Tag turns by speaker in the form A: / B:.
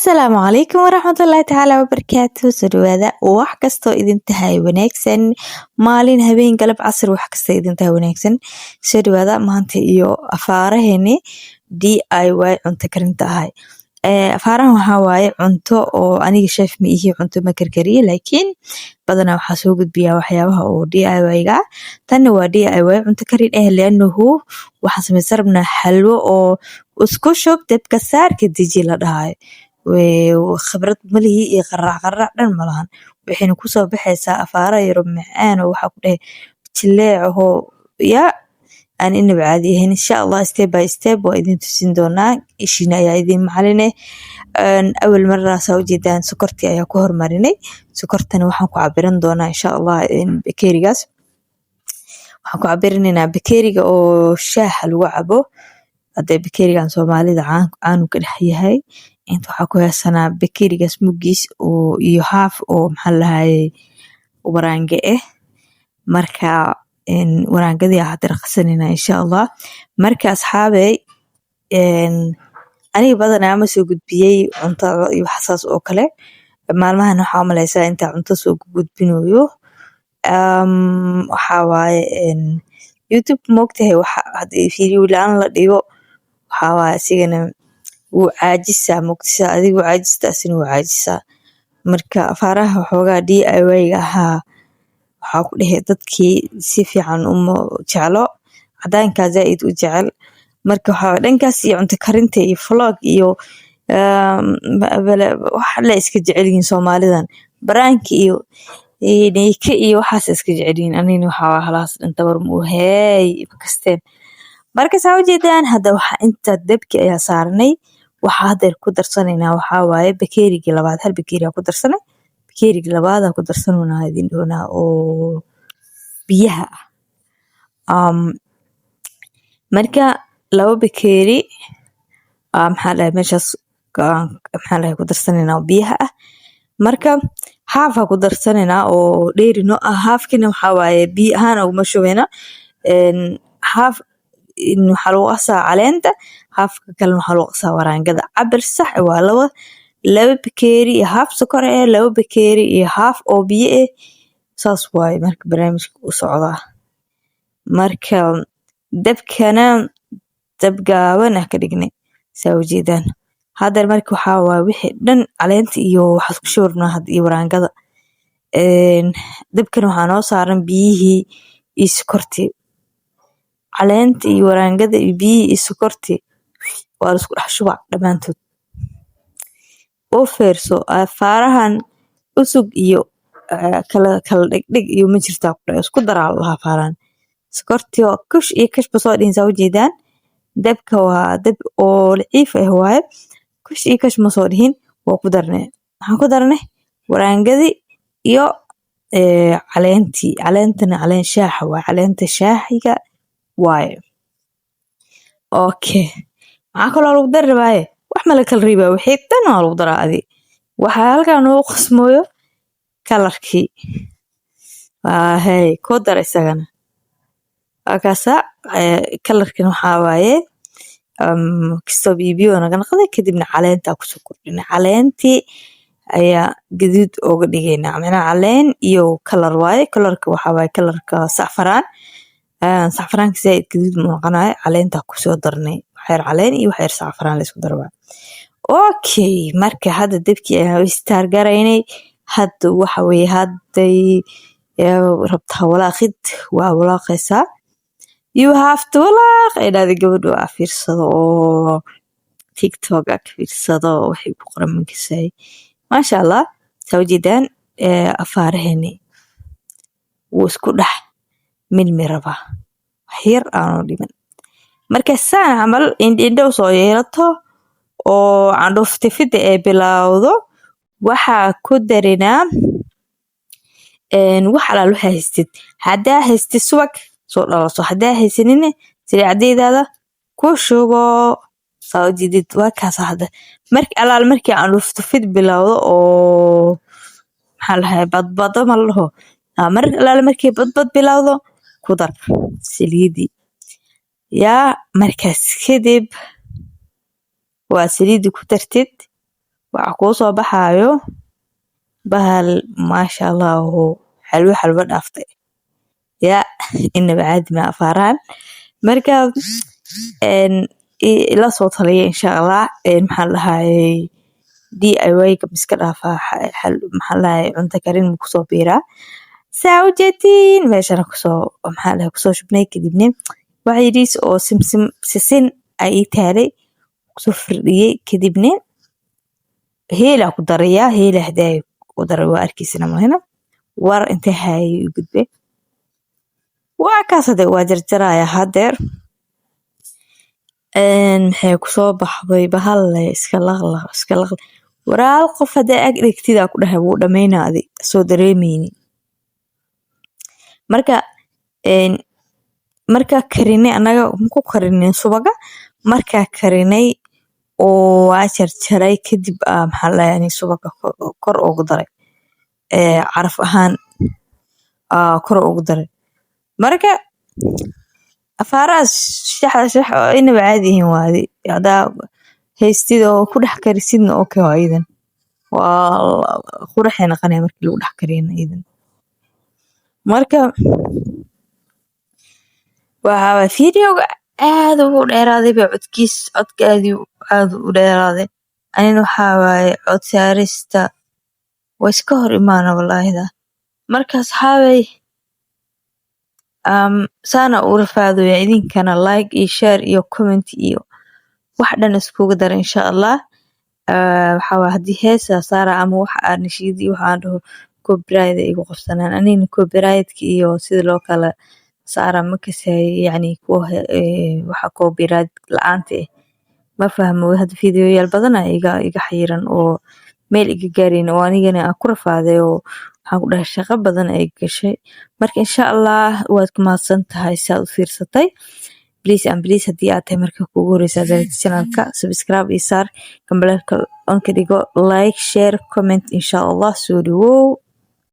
A: Asalaamu calaykum waraxmatullaahi tacaala wabarakaatuh. Soo dhawaada wax kastoo idin tahay wanaagsan, maalin habeen galab casir wax kasta idin tahay wanaagsan. Soo dhawaada maanta iyo afaaraheeni DIY cunto karinta ahay. Afaarahan waxaa waaye cunto oo aniga chef ma ihi cunto ma karkariye laakiin badanaa waxaa soo gudbiyaa waxyaabaha oo DIY-ga ah. Tanna waa DIY cunto karin leannahu waxaan samaysan rabnaa xalwo oo isku shub dabka saar kadiji la dhahayo. khibrad malihi iyo qaraac dhan malahan waxayna kusoo baxaysaa afaara yaro macaan oo waxa ku dhahay jileeco ya aan inaba caadi ahayn insha Allah step by step waa idin tusin doonaa ishina ayaa idin macaline awal marna soo jeedaan sokorti ayaa ku hormarinay sokortana waxaan ku cabiran doonaa insha Allah bakeerigaas waxaan ku cabirinaynaa bakeeriga oo shaaha lagu cabo hadda bakeerigan Soomaalida caan ka dhex yahay inta waxaa ku haysanaa bakeerigaas mugis oo iyo half oo maxaa lahaye waraange marka waraangadii hadda raqsanina insha Allah marka asxaabey aniga badanaa ma soo gudbiyay cunto iyo xasaas oo kale maalmahan waxaa malaysaa inta cunto soo gudbinayo waxaa waaye YouTube moogtahay waxa hadii video laan la dhigo waxaa waaye asigana wuu caajisa moogtisa adigu caajista asina wuu caajisa marka afaaraha waxoogaa DIY-ga ahaa waxaa ku dhahay dadkii si fiican uma jeclo cadaanka zaaid u jecel marka waxaa dhankaas iyo cunto karinta iyo vlog iyo waxa la iska jecelyihiin Soomaalidan baraanki iyo neeka iyo waxaas iska jecelyihiin anina waxaa halaas dhan tabar mu hey kasteen marka saa u jeedaan hadda waxa inta dabki ayaa saarnay waxa hadda ku darsanaynaa waxaa waaye bakeerigii labaad hal bakeeri ku darsanay bakeerigii labaad ku darsanayna idin doonaa oo biyaha marka laba bakeeri maxaa la meeshas maxaa la ku darsanaynaa biyaha marka half ku darsanaynaa oo dheerino halfkina waxaa waaye biyo ahaan uma shubayna half waxaa lagu qasaa caleenta halfka kale waxaa lagu qasaa waraangada cabir sax waa laba bakeeri iyo half sokor laba bakeeri iyo half oo biyo saas waaye marka barnaamijka u socdaa marka dabkana dab gaaban ka dhignay saa u jeedaan hadda marka waxaa waaye wixii dhan caleenta iyo waxaad ku shubnaa had iyo waraangada dabkana waxaa noo saaran biyihii iyo sokortii caleenta iyo waraangada iyo biyihii iyo sokortii waa la isku dhex shubaa dhamaantood oo feerso afaarahan usug iyo kala dhigdhig iyo ma jirtaa ku dhahay isku daraa lahaa afaarahan sokortii oo kush iyo kashba soo dhihin saa u jeedaan dabka waa dab oo laciif waaye kush iyo kash ma soo dhihin waa ku darnay waxaan ku darnay waraangadii iyo caleentii caleentana caleen shaaha waa caleenta shaahiga waaye okay maxaa kaloo lagu dari rabaaye wax ma la kala riibaa wixii dhan waa lagu daraa adi waxaa halkan ugu qasmooyo kalarkii hey ku dar isagana akaasa kalarkan waxaa waaye kastoo biyo naga naqday kadibna caleenta ku soo kordhinay caleentii ayaa gaduud uga dhigaynaa macnaha caleen iyo kalar waaye kalarka waxaa waaye kalarka safaraan safaraan zaaid gaduud ma noqonayo caleenta ku soo darnay waxyar caleen iyo waxyar safaraan la isku daraa okay marka hadda dabkii ayaan istaar garaynay hadda waxa weeye hadday rabtaa walaaqid waa walaaqaysaa you have to walaaq inaad gabadhu fiirsado oo TikTok ka fiirsado waxay ku qoran mankasay maasha Allah soo jeedaan afaaraheeni wuu isku dhex milmiraba waxyar aanu dhiman marka saan camal indhow soo yeelato oo candhuufta fida ee bilowdo waxaa ku darinaa wax alaal waxa haystid hadaa haystid subag soo dhalaso hadaa haysanin saliidaada ku shubo soo jeedid waa kaas hadda marka alaal markii candhuufta fid bilowdo oo maxaa lahayd badbado ma laho marka alaal markii badbad bilowdo ku dar saliidi yaa markaas kadib waa saliidi ku dartid waxa kuu soo baxaayo bahal maasha allah oo xalwo dhaaftay yaa inaba caadi ma afaaraan marka ila soo taliya insha allah maxaa la dhahayay DIY ka iska dhaafaa maxaa la dhahayay cunto karin kusoo biiraa saa u jeedin meeshana kusoo shubnay kadibna wax yariis oo sisin ay taalay kusoo firdhiyay kadibna heela ku daraya heela haday ku daray waa arkiisana mahina war intee hay gudbe waa kaasade waa jarjaraya hadeer maxay kusoo baxday bahal iska laqlaq waraal qof haday ag dhigtida ku dhahay wuu dhameynaaday soo dareemeyni marka karinay anaga ku karinay subaga marka karinay oo waa jarjaray kadib maxaa la dhahayay subaga kor ugu daray caraf ahaan kor ugu daray marka afaaraas shax inaba caadi yihiin waadi hadaa haystid oo ku dhex karisidna okay waa idan waa quraxay noqonaya markii lagu dhex kariyana idan marka waa fiidiyowga aad ugu dheeraaday codka aad u dheeraaday anina waxaa waaye cod saarista waa iska hor imaana wallaahida markaas haabay saana u rafaadoya idinkana like iyo share iyo comment iyo wax dhan iskugu dara insha allah waxaa waaye haddii heesa saara ama wax aan nashiidi waxaan dhaho copyright igu qabsanaan anina copyright-ka iyo sida loo kala saara ma kasay yani waxa copyright la'aanta ma fahmo hadda fiidiyoyaal badan iga xayiran oo meel iga gaarin oo anigana aan ku rafaaday oo waxaan ku dhahay shaqo badan ay gashay marka insha allah waad ku mahadsantahay saad u fiirsatay please haddii aad tahay marka kuugu horeysa channelka subscribe iyo saar kambalelka on ka dhigo like share comment insha allah soo dhawow